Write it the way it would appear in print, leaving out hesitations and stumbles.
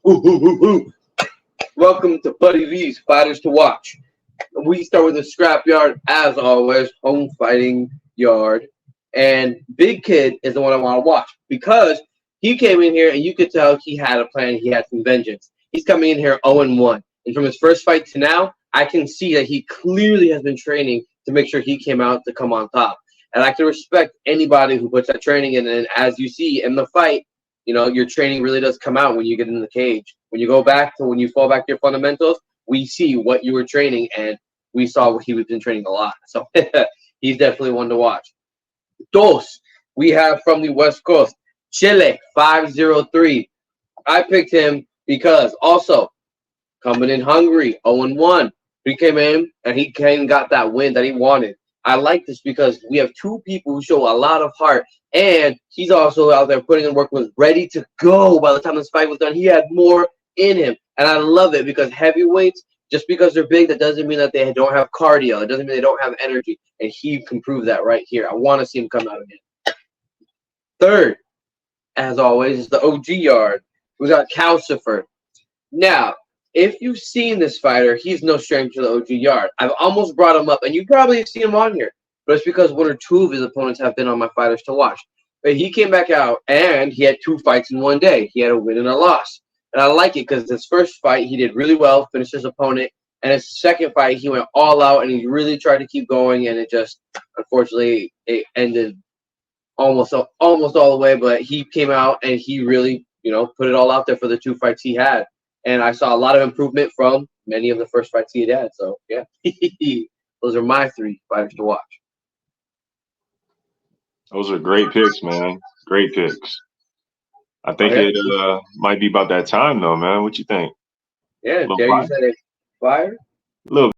Ooh, ooh, ooh, ooh. Welcome to Buddy V's Fighters to Watch. We start with the scrapyard, as always, home fighting yard. And Big Kid is the one I want to watch because he came in here and you could tell he had a plan. He had some vengeance. He's coming in here 0-1. And from his first fight to now, I can see that he clearly has been training to make sure he came out to come on top. And I can respect anybody who puts that training in. And as you see in the fight, your training really does come out when you get in the cage. When you go back to when you fall back to your fundamentals, we see what you were training, and we saw what he was in training a lot. So he's definitely one to watch. Dos, we have from the West Coast, Chile 503. I picked him because also coming in hungry, 0-1. He came in and he came and got that win that he wanted. I like this because we have two people who show a lot of heart, and he's also out there putting in work, was ready to go by the time this fight was done. He had more in him, and I love it because heavyweights, just because they're big, that doesn't mean that they don't have cardio. It doesn't mean they don't have energy, and he can prove that right here. I want to see him come out again. Third, as always, is the OG yard. We got Calcifer. Now, if you've seen this fighter, he's no stranger to the OG yard. I've almost brought him up, and you probably have seen him on here, but it's because one or two of his opponents have been on my fighters to watch. But he came back out, and he had two fights in one day. He had a win and a loss. And I like it because his first fight, he did really well, finished his opponent. And his second fight, he went all out, and he really tried to keep going, and it just, unfortunately, it ended almost all the way. But he came out, and he really, put it all out there for the two fights he had. And I saw a lot of improvement from many of the first fights he had. So, yeah, those are my three fighters to watch. Those are great picks, man. Great picks. I think Okay. it might be about that time, though, man. What you think? Yeah, Little Jerry, you fire? said it. Fire? Little